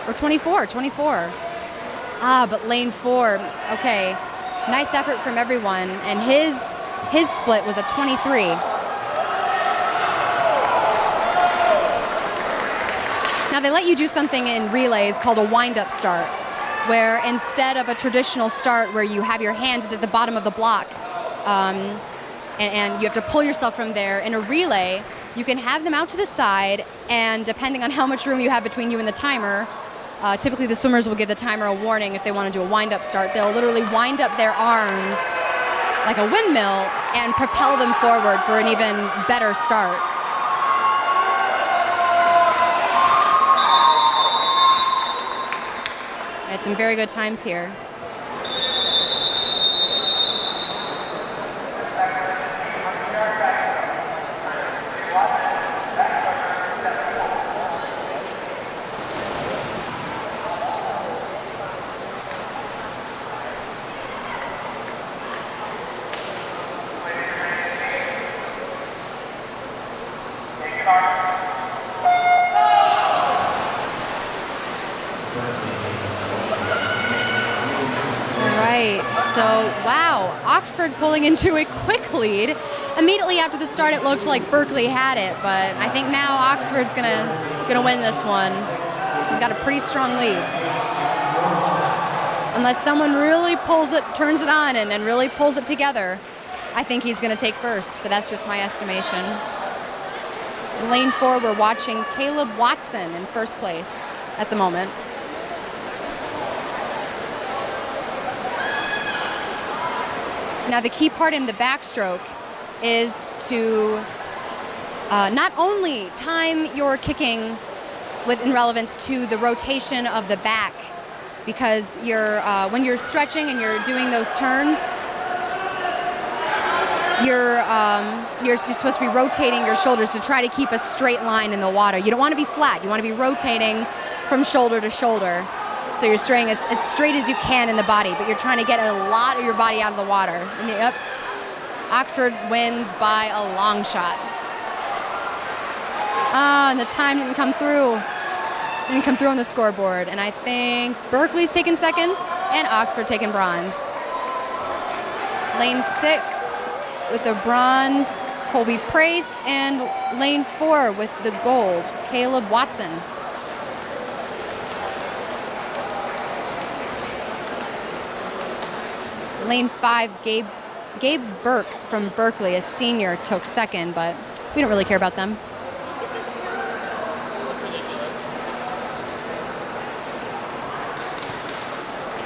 or 24. But lane 4, okay. Nice effort from everyone, and his split was a 23. Now they let you do something in relays called a wind-up start, where instead of a traditional start where you have your hands at the bottom of the block, and you have to pull yourself from there, in a relay, you can have them out to the side, and depending on how much room you have between you and the timer, typically the swimmers will give the timer a warning if they want to do a wind-up start. They'll literally wind up their arms like a windmill and propel them forward for an even better start. I had some very good times here. So, wow, Oxford pulling into a quick lead. Immediately after the start, it looked like Berkley had it, but I think now Oxford's gonna win this one. He's got a pretty strong lead. Unless someone really pulls it, turns it on, and really pulls it together, I think he's gonna take first, but that's just my estimation. In lane 4, we're watching Caleb Watson in first place at the moment. Now the key part in the backstroke is to not only time your kicking in relevance to the rotation of the back, because when you're stretching and you're doing those turns, you're supposed to be rotating your shoulders to try to keep a straight line in the water. You don't want to be flat. You want to be rotating from shoulder to shoulder. So you're straying as straight as you can in the body, but you're trying to get a lot of your body out of the water. And yep, Oxford wins by a long shot. And the time didn't come through. Didn't come through on the scoreboard. And I think Berkley's taken second and Oxford taken bronze. Lane 6 with the bronze, Colby Price, and lane 4 with the gold, Caleb Watson. Lane 5, Gabe Burke from Berkley, a senior, took second, but we don't really care about them.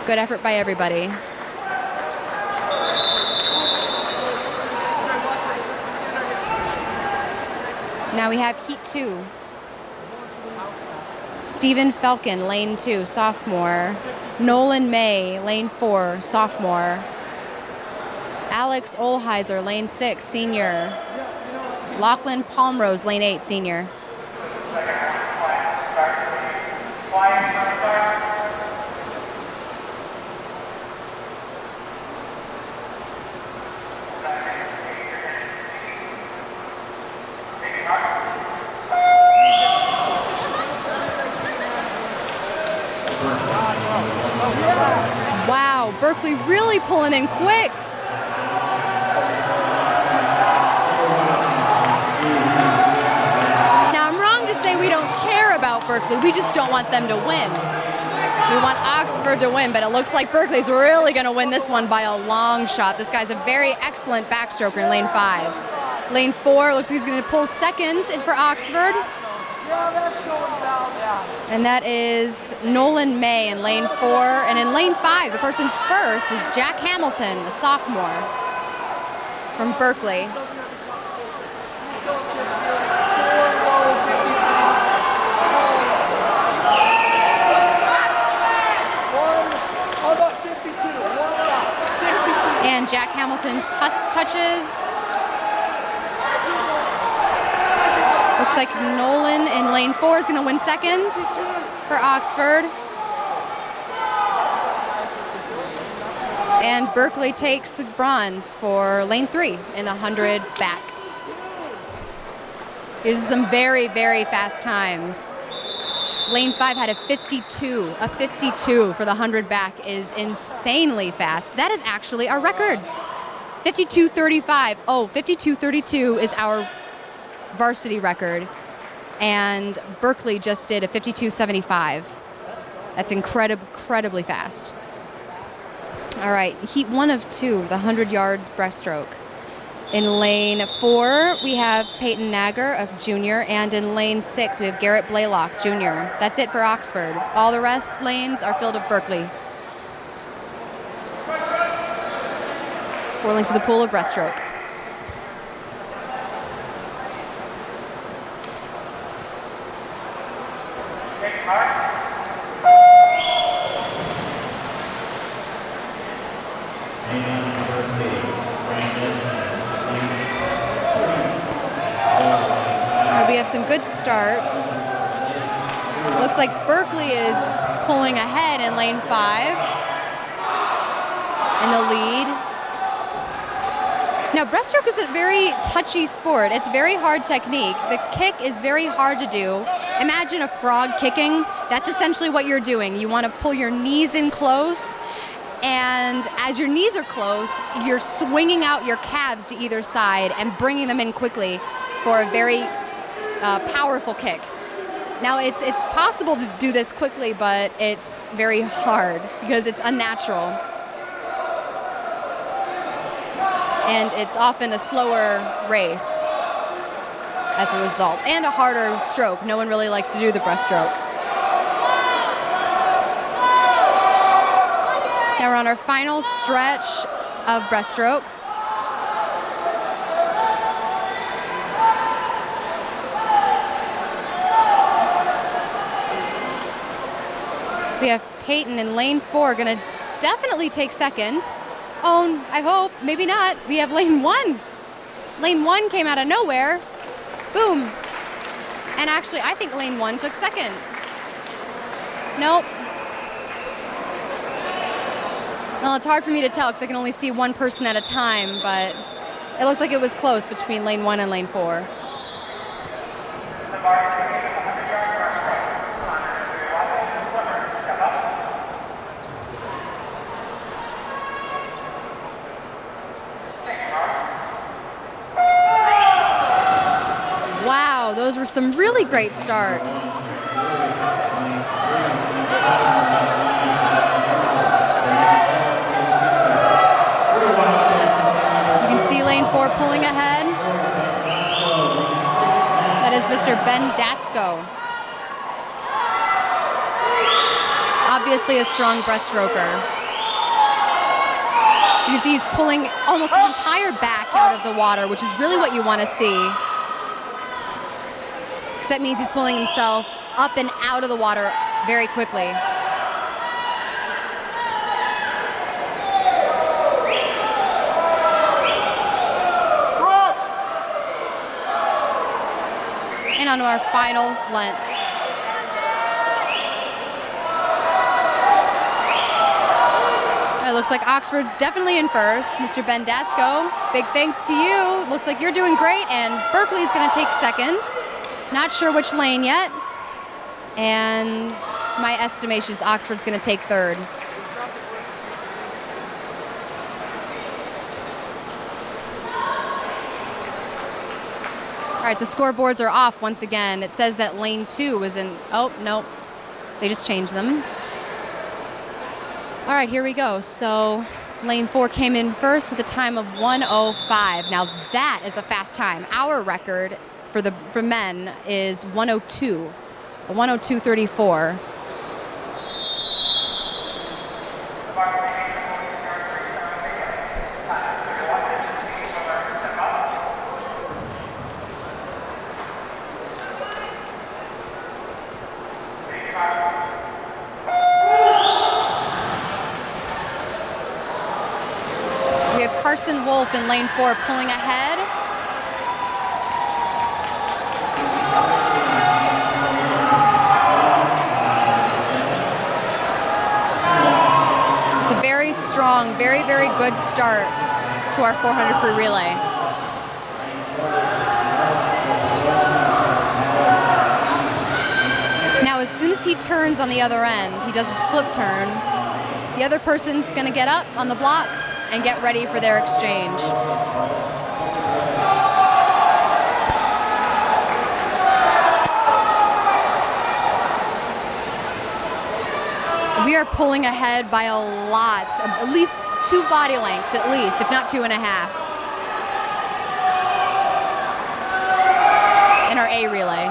Good effort by everybody. Now we have Heat 2. Stephen Falcon, lane 2, sophomore. Nolan May, lane 4, sophomore. Alex Olheiser, lane 6, senior. Lachlan Palmrose, lane 8, senior. Wow, Berkley really pulling in quick. Now, I'm wrong to say we don't care about Berkley. We just don't want them to win. We want Oxford to win, but it looks like Berkley's really going to win this one by a long shot. This guy's a very excellent backstroker in lane 5. Lane 4 looks like he's going to pull second in for Oxford. And that is Nolan May in lane 4. And in lane 5, the person's first is Jack Hamilton, a sophomore from Berkley. And Jack Hamilton touches. Looks like Nolan in lane 4 is going to win second for Oxford. And Berkley takes the bronze for lane 3 in the 100 back. Here's some very, very fast times. Lane 5 had a 52. A 52 for the 100 back is insanely fast. That is actually our record. 52:35. Oh, 52:32 is our varsity record. And Berkley just did a 52:75. That's incredibly fast. All right, heat 1 of 2, the 100 yards breaststroke. In lane 4, we have Peyton Nagger of junior, and in lane 6, we have Garrett Blaylock, junior. That's it for Oxford. All the rest lanes are filled with Berkley. 4 lanes to the pool of breaststroke. We have some good starts. Looks like Berkley is pulling ahead in lane 5 in the lead. Now, breaststroke is a very touchy sport. It's very hard technique. The kick is very hard to do. Imagine a frog kicking. That's essentially what you're doing. You want to pull your knees in close, and as your knees are close, you're swinging out your calves to either side and bringing them in quickly for a very powerful kick. Now, it's possible to do this quickly, but it's very hard because it's unnatural. And it's often a slower race as a result, and a harder stroke. No one really likes to do the breaststroke. Now we're on our final stretch of breaststroke. We have Peyton in lane 4, gonna definitely take second. Oh, I hope, maybe not. We have lane 1. Lane 1 came out of nowhere. Boom. And actually, I think lane 1 took second. Nope. Well, it's hard for me to tell because I can only see one person at a time, but it looks like it was close between lane 1 and lane 4. Wow, those were some really great starts. You can see lane 4 pulling ahead. That is Mr. Ben Datsko. Obviously a strong breaststroker. You see he's pulling almost his entire back out of the water, which is really what you want to see. That means he's pulling himself up and out of the water very quickly. And on to our finals length. It looks like Oxford's definitely in first. Mr. Ben Datsko, big thanks to you. Looks like you're doing great, and Berkley's gonna take second. Not sure which lane yet. And my estimation is Oxford's going to take third. All right, the scoreboards are off once again. It says that lane 2 was in, oh, no, they just changed them. All right, here we go. So lane 4 came in first with a time of 1:05. Now that is a fast time. Our record for men is 1:02, a 1:02.34. We have Carson Wolf in lane 4 pulling ahead. Very strong, very, very good start to our 400 free relay. Now, as soon as he turns on the other end, he does his flip turn, the other person's gonna get up on the block and get ready for their exchange. We are pulling ahead by a lot, at least 2 body lengths, at least, if not 2.5. In our A relay.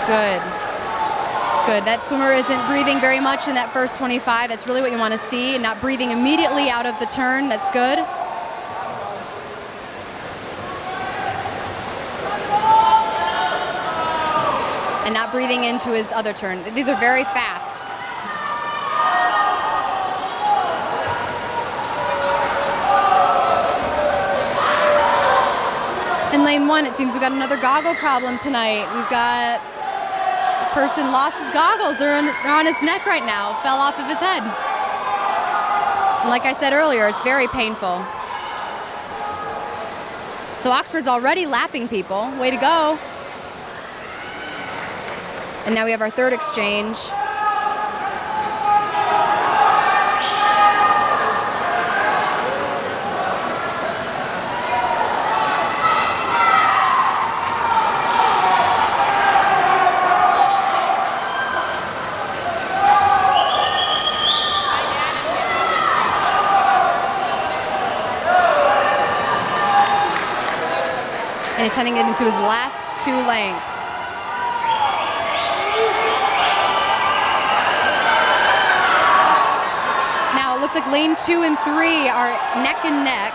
Good. Good. That swimmer isn't breathing very much in that first 25. That's really what you want to see. Not breathing immediately out of the turn. That's good. And not breathing into his other turn. These are very fast. In lane 1, it seems we've got another goggle problem tonight. We've got a person lost his goggles. They're on his neck right now. Fell off of his head. And like I said earlier, it's very painful. So Oxford's already lapping people. Way to go. And now we have our third exchange. And he's heading into his last 2 lengths. Looks like lane 2 and 3 are neck and neck.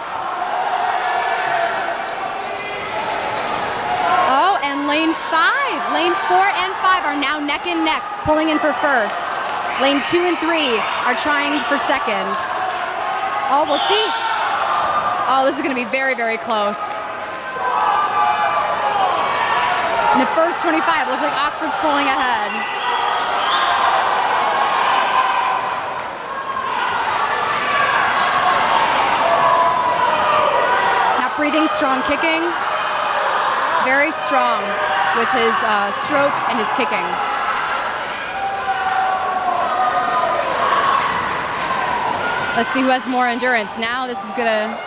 Oh, and lane 5, lane 4 and 5 are now neck and neck, pulling in for first. Lane 2 and 3 are trying for second. Oh, we'll see. Oh, this is going to be very, very close. In the first 25, looks like Oxford's pulling ahead. Not breathing, strong kicking. Very strong with his stroke and his kicking. Let's see who has more endurance. Now this is gonna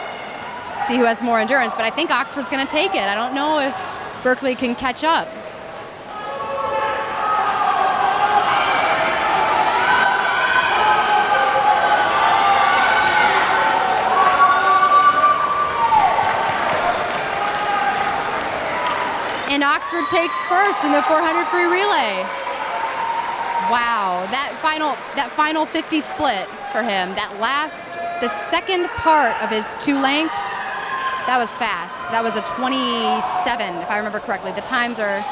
see who has more endurance, but I think Oxford's gonna take it. I don't know if Berkley can catch up. And Oxford takes first in the 400 free relay. Wow, that final 50 split for him, the second part of his 2 lengths, that was fast. That was a 27, if I remember correctly. The times are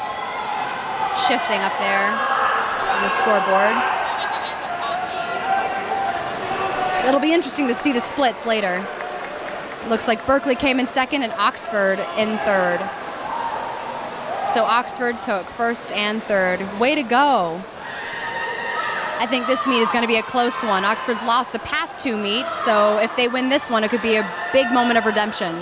shifting up there on the scoreboard. It'll be interesting to see the splits later. Looks like Berkley came in second and Oxford in third. So Oxford took first and third. Way to go. I think this meet is going to be a close one. Oxford's lost the past 2 meets, so if they win this one, it could be a big moment of redemption.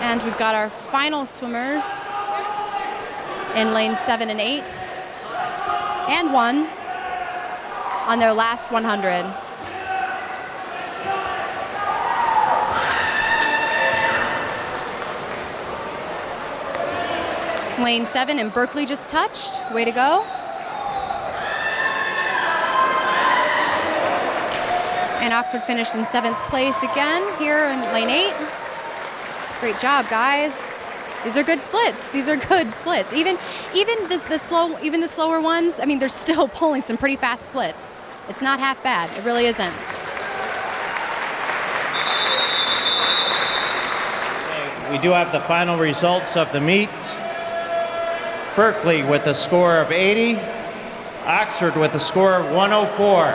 And we've got our final swimmers in lane 7 and 8 and 1 on their last 100. Lane 7 and Berkley just touched. Way to go. And Oxford finished in 7th place again here in lane 8. Great job, guys. These are good splits. These are good splits. Even the slower ones, I mean, they're still pulling some pretty fast splits. It's not half bad. It really isn't. Okay, we do have the final results of the meet. Berkley with a score of 80, Oxford with a score of 104.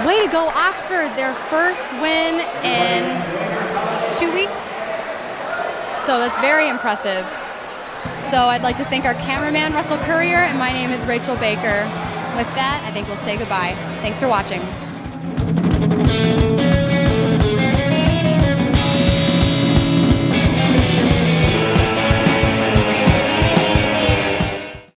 Way to go, Oxford, their first win in 2 weeks. So that's very impressive. So I'd like to thank our cameraman, Russell Courier, and my name is Rachel Baker. With that, I think we'll say goodbye. Thanks for watching.